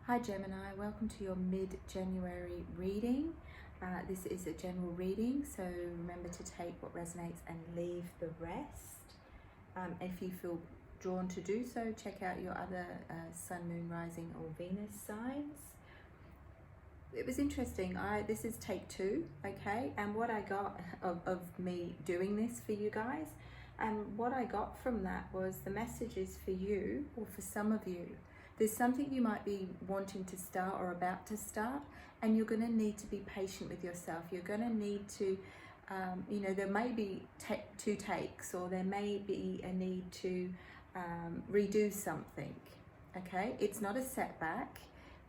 Hi Gemini, welcome to your mid-January reading. This is a general reading, so remember to take what resonates and leave the rest. If you feel drawn to do so, check out your other Sun, Moon, Rising or Venus signs. It was interesting. This is take 2, okay? And what I got of me doing this for you guys, and what I got from that was the message is for you, or for some of you. There's something you might be wanting to start or about to start, and you're going to need to be patient with yourself. You're going to need to, there may be 2 takes, or there may be a need to redo something, okay? It's not a setback,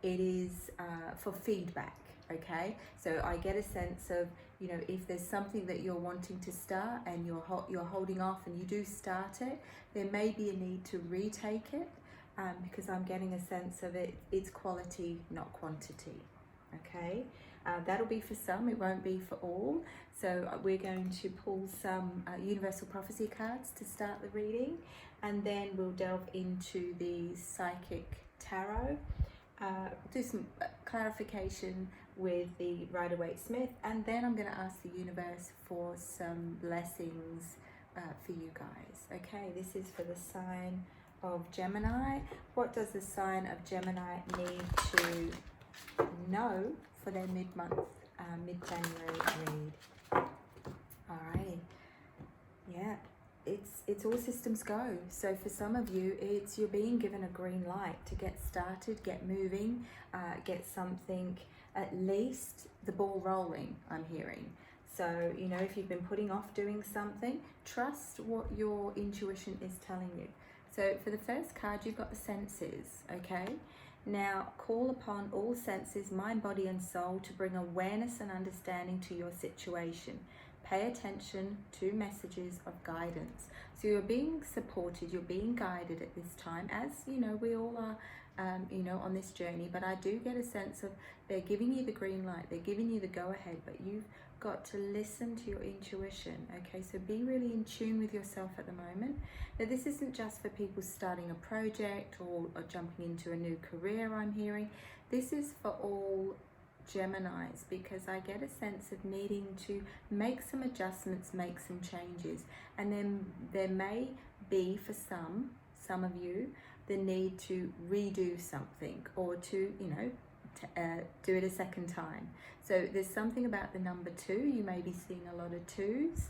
it is for feedback, okay? So I get a sense of, if there's something that you're wanting to start and you're holding off and you do start it, there may be a need to retake it. Because I'm getting a sense of it's quality, not quantity, okay? That'll be for some, it won't be for all. So we're going to pull some Universal Prophecy cards to start the reading, and then we'll delve into the Psychic Tarot, do some clarification with the Rider-Waite-Smith, and then I'm going to ask the universe for some blessings for you guys, okay? This is for the sign of Gemini. What does the sign of Gemini need to know for their mid-month, mid-January read? Alrighty, yeah, it's all systems go. So for some of you, you're being given a green light to get started, get moving, get something, at least the ball rolling, I'm hearing. So, if you've been putting off doing something, trust what your intuition is telling you. So for the first card, you've got the senses, okay? Now, call upon all senses, mind, body, and soul to bring awareness and understanding to your situation. Pay attention to messages of guidance. So you're being supported, you're being guided at this time, as, we all are, on this journey. But I do get a sense of they're giving you the green light, they're giving you the go-ahead, but you've got to listen to your intuition, okay? So be really in tune with yourself at the moment. Now, this isn't just for people starting a project or jumping into a new career, I'm hearing. This is for all Geminis, because I get a sense of needing to make some adjustments, make some changes. And then there may be, for some of you, the need to redo something, or to, do it a second time. So there's something about the number 2. You may be seeing a lot of 2s.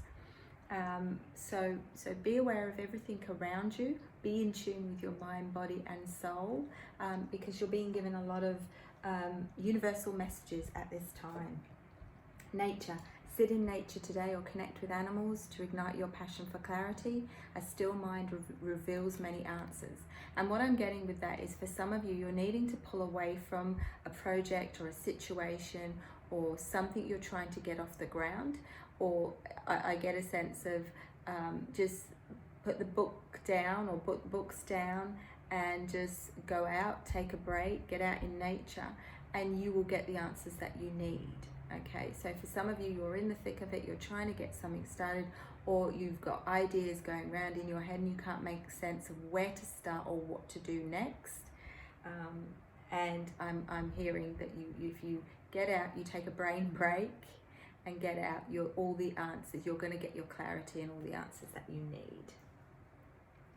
So be aware of everything around you. Be in tune with your mind, body, and soul, because you're being given a lot of universal messages at this time. Nature. Sit in nature today, or connect with animals to ignite your passion for clarity. A still mind reveals many answers. And what I'm getting with that is, for some of you, you're needing to pull away from a project or a situation or something you're trying to get off the ground. Or I get a sense of just put the book down, or put books down, and just go out, take a break, get out in nature, and you will get the answers that you need. Okay, so for some of you, you're in the thick of it, you're trying to get something started, or you've got ideas going around in your head and you can't make sense of where to start or what to do next. And I'm hearing that if you get out, you take a brain break and get out all the answers, you're going to get your clarity and all the answers that you need.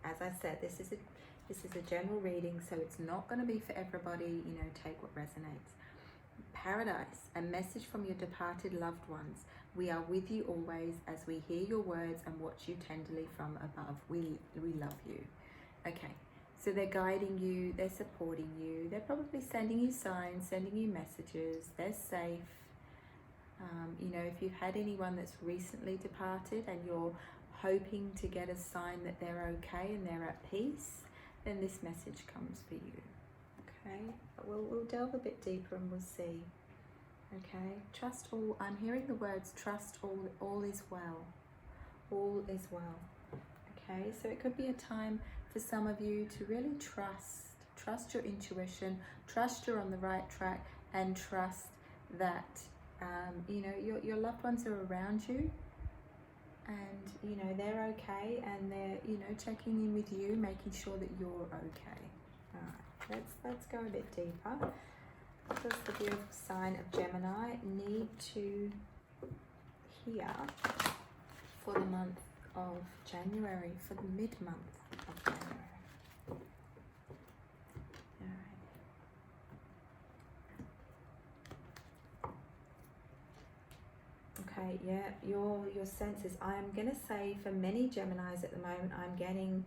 As I said, this is a general reading, so it's not going to be for everybody. Take what resonates. Paradise, a message from your departed loved ones. We are with you always as we hear your words and watch you tenderly from above. We love you. Okay, so they're guiding you, they're supporting you, they're probably sending you signs, sending you messages, they're safe. If you've had anyone that's recently departed and you're hoping to get a sign that they're okay and they're at peace, then this message comes for you. Okay, but we'll delve a bit deeper and we'll see. Okay, trust all. I'm hearing the words trust all is well. All is well. Okay, so it could be a time for some of you to really trust your intuition, trust you're on the right track, and trust that your loved ones are around you, and they're okay, and they're checking in with you, making sure that you're okay. All right. Let's go a bit deeper. What does the beautiful sign of Gemini need to hear for the month of January, for the mid-month of January? Okay, yeah, your senses. I'm going to say for many Geminis at the moment, I'm getting,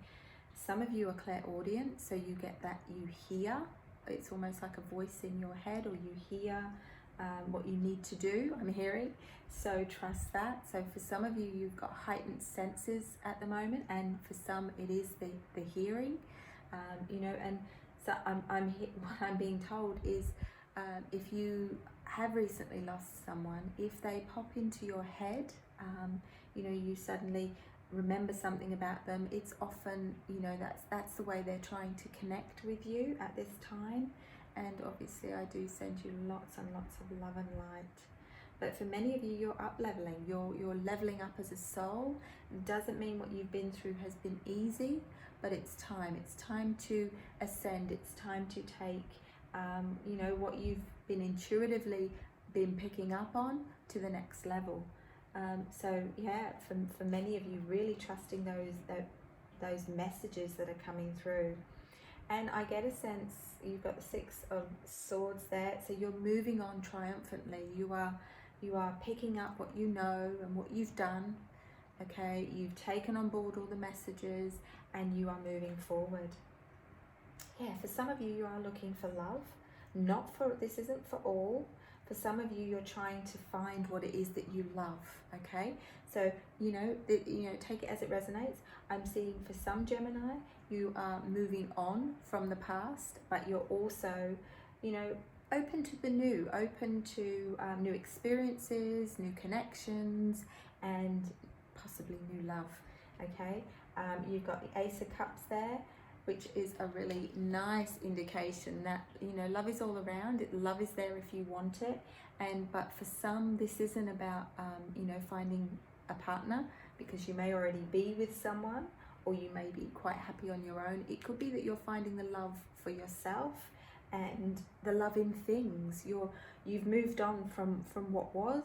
some of you are clairaudient, so you get that, you hear. It's almost like a voice in your head, or you hear what you need to do, I'm hearing. So trust that. So for some of you, you've got heightened senses at the moment, and for some it is the hearing, you know. And so what I'm being told is, if you have recently lost someone, if they pop into your head, you know, you suddenly remember something about them, it's often, you know, that's the way they're trying to connect with you at this time. And obviously I do send you lots and lots of love and light. But for many of you, you're up leveling, you're leveling up as a soul. It doesn't mean what you've been through has been easy, but it's time to ascend. It's time to take you know, what you've been intuitively been picking up on to the next level. So yeah, for many of you, really trusting those messages that are coming through. And I get a sense you've got the Six of Swords there, so you're moving on triumphantly. You are picking up what you know and what you've done. Okay, you've taken on board all the messages and you are moving forward. Yeah, for some of you, you are looking for love. This isn't for all. For some of you, you're trying to find what it is that you love. Okay, so you know, take it as it resonates. I'm seeing for some Gemini, you are moving on from the past, but you're also, you know, open to the new, open to new experiences, new connections, and possibly new love. Okay, you've got the Ace of Cups there, which is a really nice indication that, you know, love is all around. Love is there if you want it. But for some, this isn't about, you know, finding a partner, because you may already be with someone, or you may be quite happy on your own. It could be that you're finding the love for yourself and the love in things. You've moved on from what was,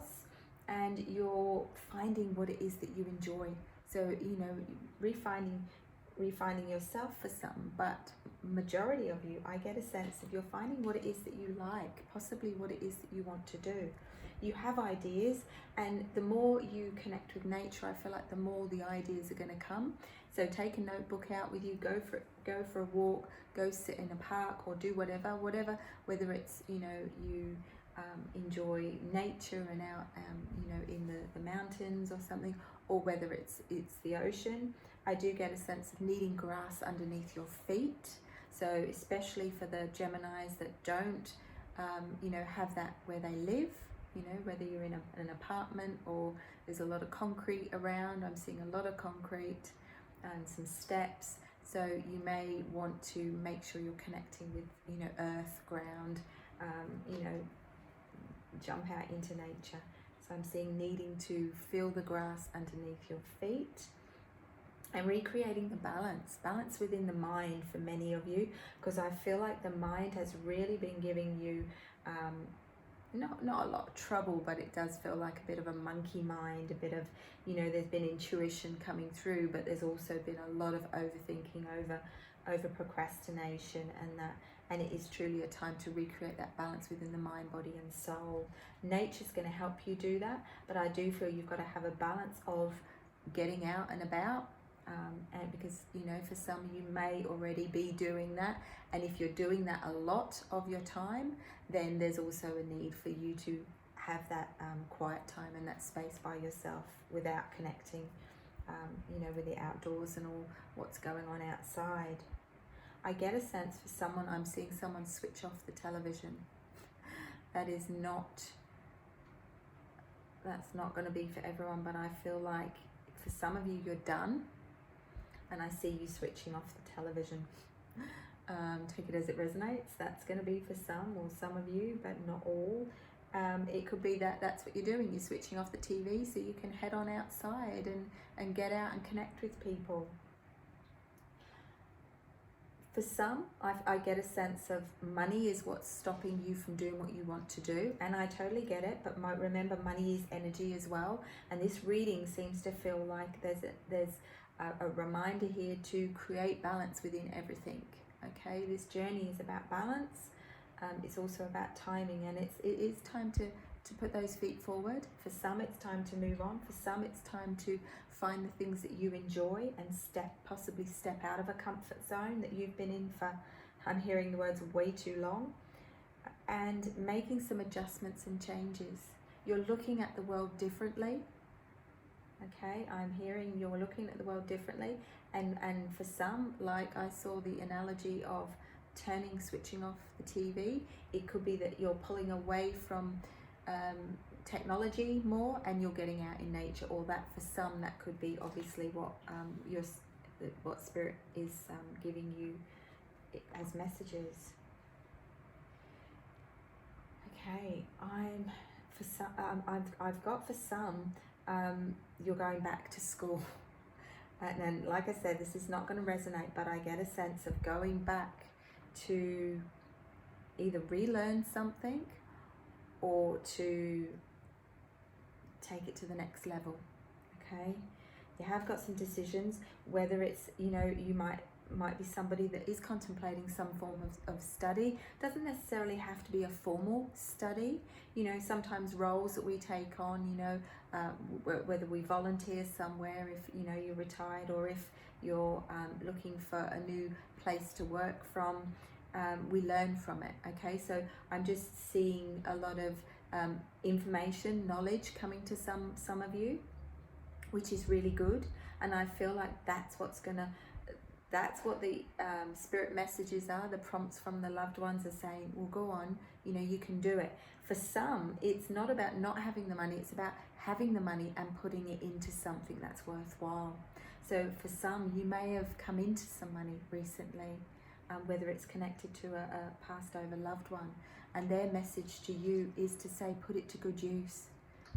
and you're finding what it is that you enjoy. So, you know, refining yourself for some, but majority of you, I get a sense of you're finding what it is that you like, possibly what it is that you want to do. You have ideas, and the more you connect with nature, I feel like the more the ideas are going to come. So take a notebook out with you, go for a walk, go sit in a park, or do whatever, whether it's, you know, you enjoy nature and out, you know, in the mountains or something, or whether it's the ocean. I do get a sense of needing grass underneath your feet. So especially for the Geminis that don't, you know, have that where they live, you know, whether you're in an apartment or there's a lot of concrete around. I'm seeing a lot of concrete and some steps. So you may want to make sure you're connecting with, you know, earth, ground, you know, jump out into nature. So I'm seeing needing to feel the grass underneath your feet. And recreating the balance within the mind for many of you, because I feel like the mind has really been giving you not a lot of trouble, but it does feel like a bit of a monkey mind, a bit of, you know, there's been intuition coming through, but there's also been a lot of overthinking, over procrastination, and it is truly a time to recreate that balance within the mind, body and soul. Nature's going to help you do that, but I do feel you've got to have a balance of getting out and about. And because, you know, for some you may already be doing that, and if you're doing that a lot of your time, then there's also a need for you to have that quiet time and that space by yourself without connecting, you know, with the outdoors and all what's going on outside. I get a sense for someone, I'm seeing someone switch off the television. That's not going to be for everyone, but I feel like for some of you, you're done. And I see you switching off the television. Take it as it resonates. That's going to be for some, or some of you, but not all. It could be that that's what you're doing. You're switching off the TV so you can head on outside and get out and connect with people. For some, I get a sense of money is what's stopping you from doing what you want to do, and I totally get it. But remember, money is energy as well, and this reading seems to feel like there's a reminder here to create balance within everything. Okay, this journey is about balance. It's also about timing, and it is time to put those feet forward. For some, it's time to move on. For some, it's time to find the things that you enjoy and possibly step out of a comfort zone that you've been in for, I'm hearing the words, way too long, and making some adjustments and changes. You're looking at the world differently. Okay, I'm hearing you're looking at the world differently, and for some, like I saw the analogy of switching off the TV. It could be that you're pulling away from technology more, and you're getting out in nature, or that for some that could be obviously what spirit is giving you as messages. Okay, I've got for some you're going back to school, and like I said, this is not going to resonate, but I get a sense of going back to either relearn something or to take it to the next level. Okay, you have got some decisions, whether it's, you know, you might be somebody that is contemplating some form of study. Doesn't necessarily have to be a formal study. You know, sometimes roles that we take on, you know, whether we volunteer somewhere, if you know you're retired, or if you're looking for a new place to work from, we learn from it. Okay, so I'm just seeing a lot of information, knowledge coming to some of you, which is really good, and I feel like that's what the spirit messages are. The prompts from the loved ones are saying, well, go on, you know, you can do it. For some, it's not about not having the money, it's about having the money and putting it into something that's worthwhile. So for some, you may have come into some money recently, whether it's connected to a passed over loved one, and their message to you is to say, put it to good use.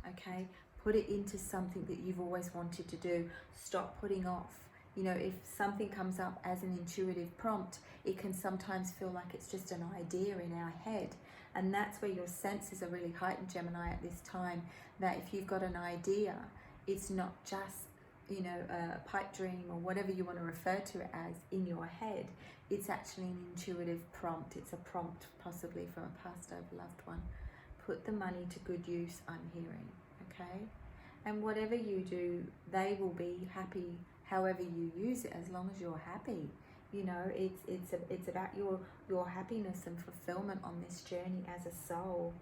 Okay, put it into something that you've always wanted to do. Stop putting off. You know, if something comes up as an intuitive prompt, it can sometimes feel like it's just an idea in our head, and that's where your senses are really heightened, Gemini, at this time. That if you've got an idea, it's not just, you know, a pipe dream or whatever you want to refer to it as in your head. It's actually an intuitive prompt. It's a prompt possibly from a passed over loved one. Put the money to good use, I'm hearing. Okay, and whatever you do, they will be happy however you use it, as long as you're happy. You know, it's about your happiness and fulfillment on this journey as a soul.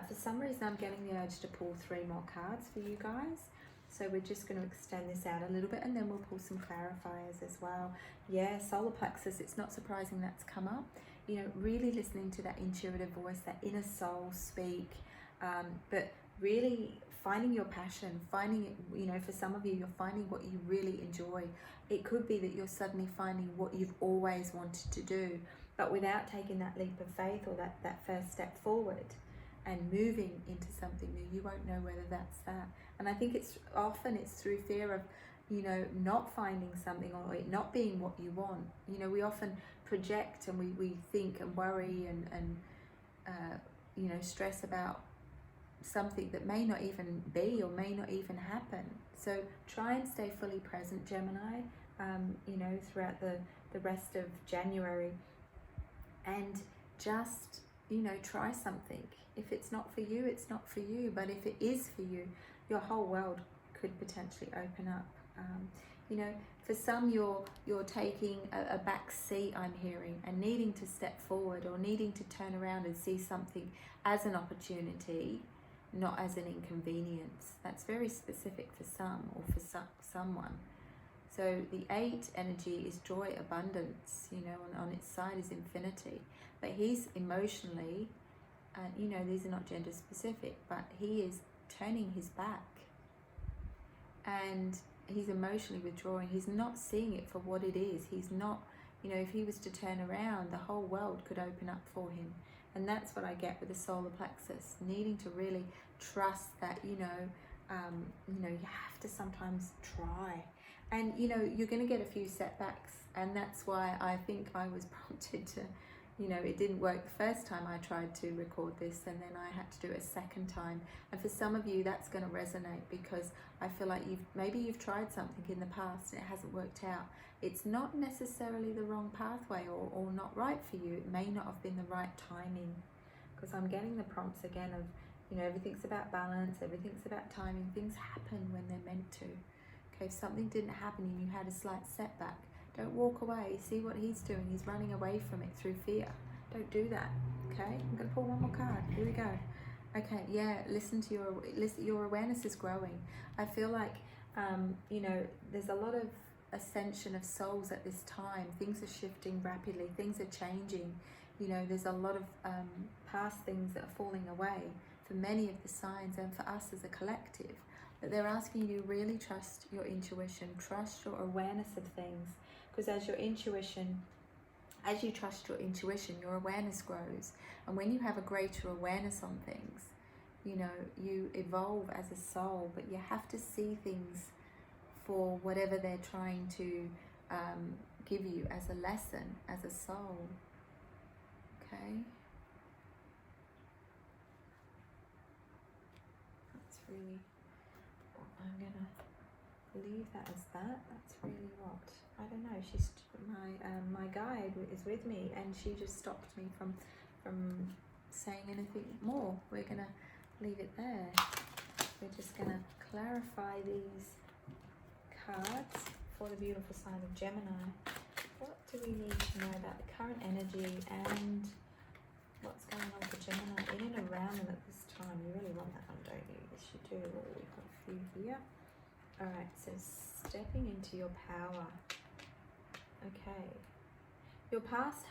For some reason, I'm getting the urge to pull 3 more cards for you guys. So we're just going to extend this out a little bit, and then we'll pull some clarifiers as well. Yeah, solar plexus, it's not surprising that's come up. You know, really listening to that intuitive voice, that inner soul speak, but really finding your passion, finding it, you know, for some of you, you're finding what you really enjoy. It could be that you're suddenly finding what you've always wanted to do, but without taking that leap of faith or that first step forward and moving into something new, you won't know whether that's that. And I think it's through fear of, you know, not finding something or it not being what you want. You know, we often project and we think and worry and you know, stress about something that may not even be or may not even happen. So try and stay fully present, Gemini, you know, throughout the rest of January, and just, you know, try something. If it's not for you, it's not for you, but if it is for you, your whole world could potentially open up. You know, for some, you're taking a back seat, I'm hearing, and needing to step forward or needing to turn around and see something as an opportunity, not as an inconvenience. That's very specific for some, or for someone. So the 8 energy is joy, abundance, you know, on its side is infinity. But he's emotionally, you know, these are not gender specific, but he is turning his back. And he's emotionally withdrawing. He's not seeing it for what it is. He's not, you know, if he was to turn around, the whole world could open up for him. And that's what I get with the solar plexus, needing to really trust that, you know, you have to sometimes try. And, you know, you're going to get a few setbacks And that's why I think I was prompted to, you know, it didn't work the first time I tried to record this, and then I had to do it a second time. And for some of you, that's going to resonate, because I feel like maybe you've tried something in the past and it hasn't worked out. It's not necessarily the wrong pathway or not right for you. It may not have been the right timing, because I'm getting the prompts again of, you know, everything's about balance, everything's about timing. Things happen when they're meant to. Okay, if something didn't happen and you had a slight setback, don't walk away. See what he's doing. He's running away from it through fear. Don't do that. Okay, I'm going to pull one more card. Here we go. Okay, yeah, listen to your awareness is growing. I feel like, you know, there's a lot of ascension of souls at this time. Things are shifting rapidly. Things are changing. You know, there's a lot of past things that are falling away for many of the signs, and for us as a collective. But they're asking you to really trust your intuition, trust your awareness of things, because as you trust your intuition, your awareness grows. And when you have a greater awareness on things, you know, you evolve as a soul, but you have to see things for whatever they're trying to give you as a lesson, as a soul. Okay? That's really, I'm gonna leave that as that. That's really what, I don't know, she's my guide is with me, and she just stopped me from saying anything more. We're gonna leave it there. We're just gonna clarify these cards for the beautiful sign of Gemini. What do we need to know about the current energy and what's going on for Gemini in and around them at this time? You really want that one, don't you? Yes, you do. Oh, we've got a few here. All right, so stepping into your power. Okay. Your past,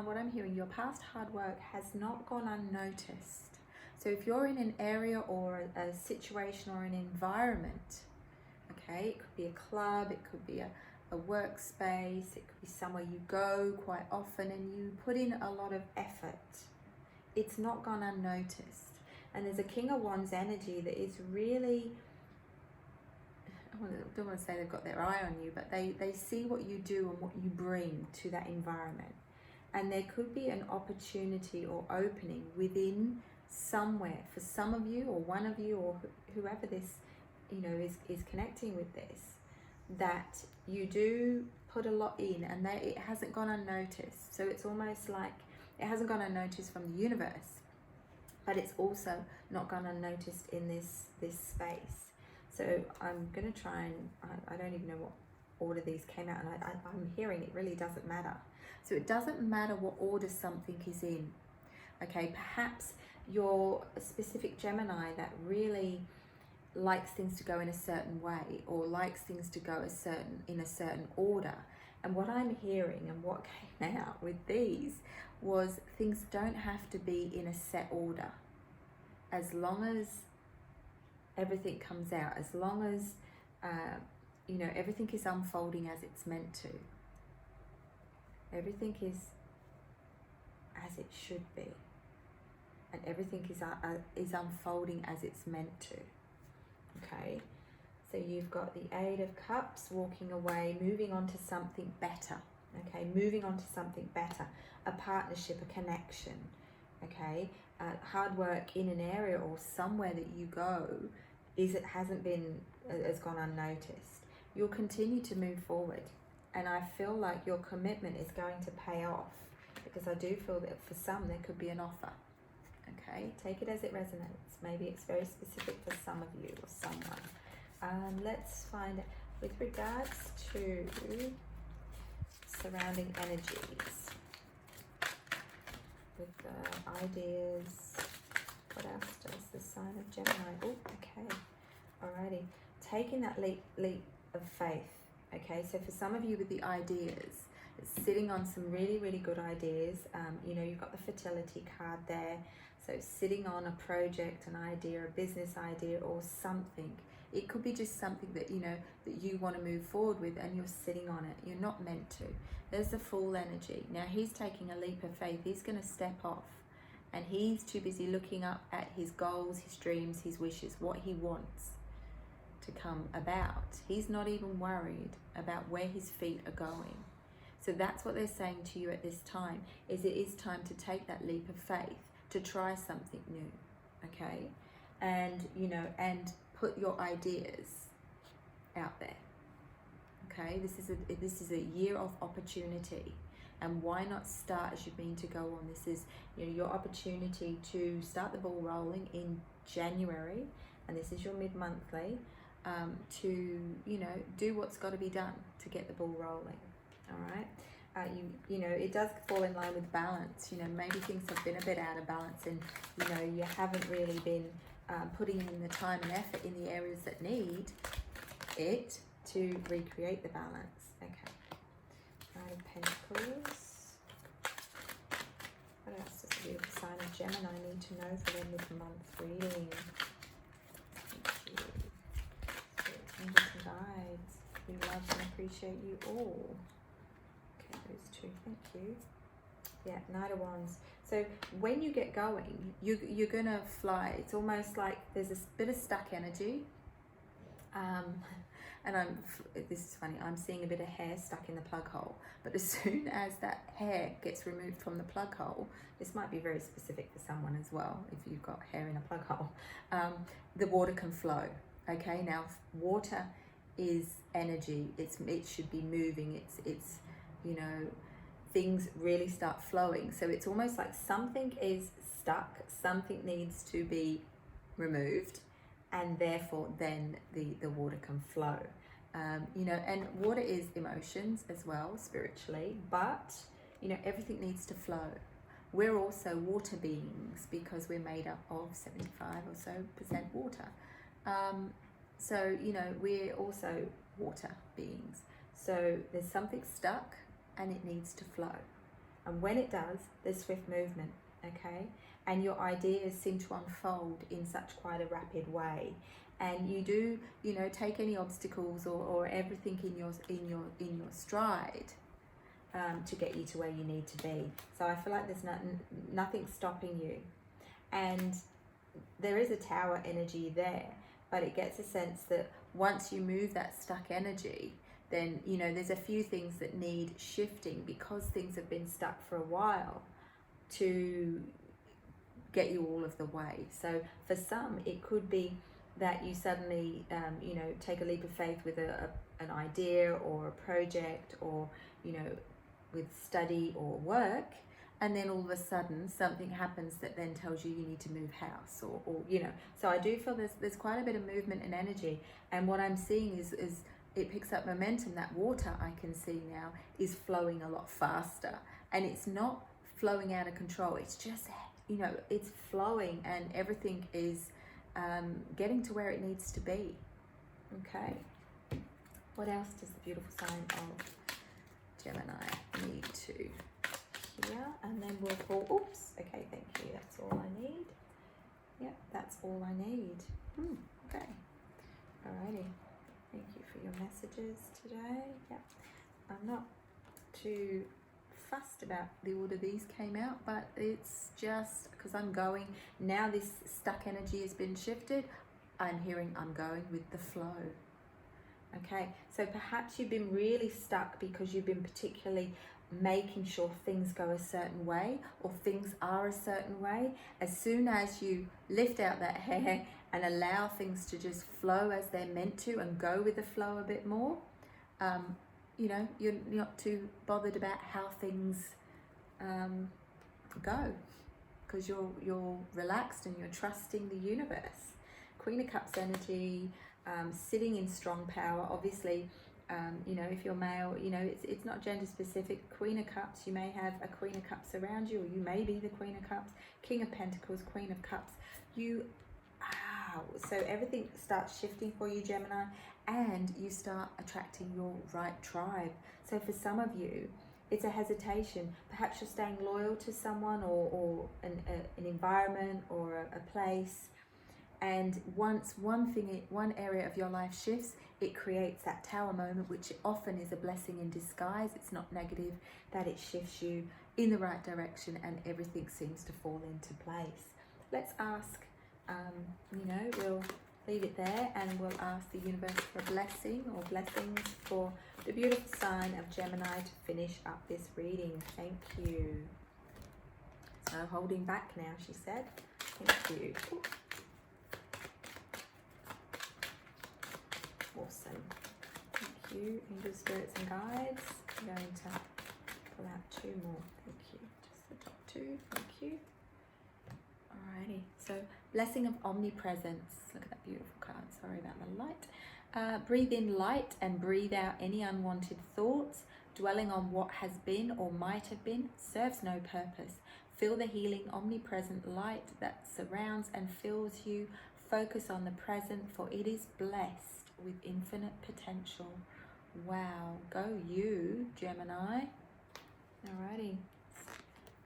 what I'm hearing, your past hard work has not gone unnoticed. So if you're in an area or a situation or an environment, okay, it could be a club, it could be a workspace, it could be somewhere you go quite often and you put in a lot of effort, it's not gone unnoticed. And there's a King of Wands energy that is really, I don't want to say they've got their eye on you, but they see what you do and what you bring to that environment. And there could be an opportunity or opening within somewhere for some of you, or one of you, or whoever this, you know, is connecting with this, that you do put a lot in and it hasn't gone unnoticed. So it's almost like it hasn't gone unnoticed from the universe, but it's also not gone unnoticed in this space. So I'm going to try and, I don't even know what order these came out, and I'm hearing it really doesn't matter. So it doesn't matter what order something is in. Okay, perhaps you're a specific Gemini that really likes things to go in a certain way, or likes things to go in a certain order. And what I'm hearing and what came out with these was things don't have to be in a set order. As long as everything comes out, as long as you know, everything is unfolding as it's meant to. Everything is as it should be, and everything is unfolding as it's meant to. Okay, so you've got the Eight of Cups, walking away, moving on to something better. Okay, moving on to something better, a partnership, a connection. Okay, hard work in an area or somewhere that you go has gone unnoticed. You'll continue to move forward, and I feel like your commitment is going to pay off, because I do feel that for some there could be an offer. Okay, take it as it resonates. Maybe it's very specific for some of you or someone. Let's find out with regards to surrounding energies, with the ideas. What else does the sign of Gemini? Oh, okay. Alrighty. Taking that leap of faith. Okay, so for some of you with the ideas, it's sitting on some really, really good ideas. You know, you've got the fertility card there. So sitting on a project, an idea, a business idea, or something. It could be just something that, you know, that you want to move forward with, and you're sitting on it. You're not meant to. There's the Fool energy. Now he's taking a leap of faith. He's going to step off, and he's too busy looking up at his goals, his dreams, his wishes, what he wants, to come about. He's not even worried about where his feet are going. So that's what they're saying to you at this time, is it is time to take that leap of faith, to try something new, okay? And, you know, and put your ideas out there, okay? This is a year of opportunity. And why not start as you mean to go on? This is, you know, your opportunity to start the ball rolling in January, and this is your mid-monthly, to, you know, do what's got to be done to get the ball rolling. All right, you know, it does fall in line with balance. You know, maybe things have been a bit out of balance, and you know, you haven't really been putting in the time and effort in the areas that need it to recreate the balance. Okay, Knight of Pentacles. What else does the beautiful sign of Gemini need to know for their mid-month reading? Thank you. Angels and guides, we love and appreciate you all. Those two, thank you. Yeah, Knight of Wands. So when you get going, you're gonna fly. It's almost like there's a bit of stuck energy. And this is funny, I'm seeing a bit of hair stuck in the plug hole. But as soon as that hair gets removed from the plug hole, this might be very specific for someone as well, if you've got hair in a plug hole, the water can flow. Okay, now water is energy. It should be moving. It's you know, things really start flowing. So it's almost like something is stuck, something needs to be removed, and therefore then the water can flow. You know, and water is emotions as well, spiritually, but, you know, everything needs to flow. We're also water beings because we're made up of 75% or so water. So, you know, we're also water beings. So there's something stuck, and it needs to flow, and when it does, there's swift movement, okay? And your ideas seem to unfold in such quite a rapid way, and you do, you know, take any obstacles or everything in your stride to get you to where you need to be. So I feel like there's nothing stopping you, and there is a tower energy there, but it gets a sense that once you move that stuck energy, then, you know, there's a few things that need shifting because things have been stuck for a while to get you all of the way. So for some, it could be that you suddenly, you know, take a leap of faith with an idea or a project, or, you know, with study or work, and then all of a sudden something happens that then tells you you need to move house, or you know. So I do feel there's quite a bit of movement and energy, and what I'm seeing is it picks up momentum. That water, I can see now, is flowing a lot faster, and it's not flowing out of control. It's just, you know, it's flowing, and everything is getting to where it needs to be. Okay. What else does the beautiful sign of Gemini need to hear? And then we'll pull, oops, okay, thank you. That's all I need. Yep, that's all I need. Okay. Alrighty. Thank you for your messages today. Yep. I'm not too fussed about the order these came out, but it's just because I'm going, now this stuck energy has been shifted, I'm going with the flow. Okay, so perhaps you've been really stuck because you've been particularly making sure things go a certain way, or things are a certain way. As soon as you lift out that hair and allow things to just flow as they're meant to, and go with the flow a bit more, you know, you're not too bothered about how things go, because you're relaxed and you're trusting the universe. Queen of Cups energy, sitting in strong power. Obviously, you know, if you're male, you know, it's not gender specific. Queen of Cups, you may have a Queen of Cups around you, or you may be the Queen of Cups. King of Pentacles, Queen of Cups. So everything starts shifting for you, Gemini, and you start attracting your right tribe. So for some of you, it's a hesitation. Perhaps you're staying loyal to someone, or an environment, or a place. And once one area of your life shifts, it creates that tower moment, which often is a blessing in disguise. It's not negative, that it shifts you in the right direction, and everything seems to fall into place. Let's ask, you know, we'll leave it there, and we'll ask the universe for a blessing or blessings for the beautiful sign of Gemini to finish up this reading. Thank you. So holding back now, she said. Thank you. Ooh. Awesome. Thank you, angel spirits and guides. I'm going to pull out 2 more. Thank you. Just the top 2. Thank you. Alrighty. So, blessing of omnipresence. Look at that beautiful card. Sorry about the light. Breathe in light and breathe out any unwanted thoughts. Dwelling on what has been or might have been serves no purpose. Feel the healing omnipresent light that surrounds and fills you. Focus on the present, for it is blessed with infinite potential. Wow, go you, Gemini. Alrighty,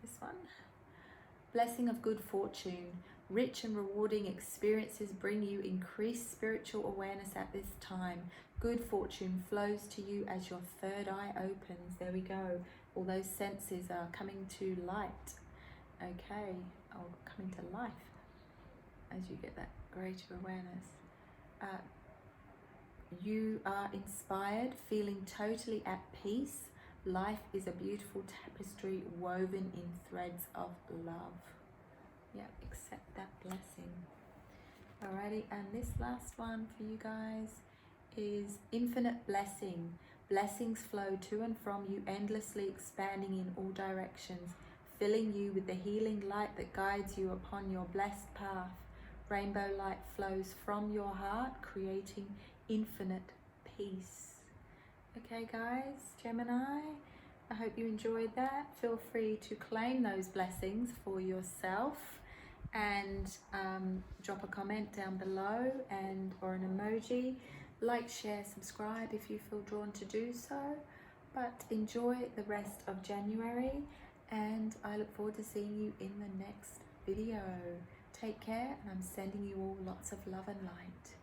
this one. Blessing of good fortune. Rich and rewarding experiences bring you increased spiritual awareness at this time. Good fortune flows to you as your third eye opens. There we go. All those senses are coming to light. Okay, or coming to life as you get that greater awareness. You are inspired, feeling totally at peace. Life is a beautiful tapestry woven in threads of love. Yep, accept that blessing. Alrighty, and this last one for you guys is infinite blessing. Blessings flow to and from you, endlessly expanding in all directions, filling you with the healing light that guides you upon your blessed path. Rainbow light flows from your heart, creating infinite peace. Okay guys, Gemini, I hope you enjoyed that. Feel free to claim those blessings for yourself and drop a comment down below and or an emoji. Like, share, subscribe if you feel drawn to do so. But enjoy the rest of January, and I look forward to seeing you in the next video. Take care, and I'm sending you all lots of love and light.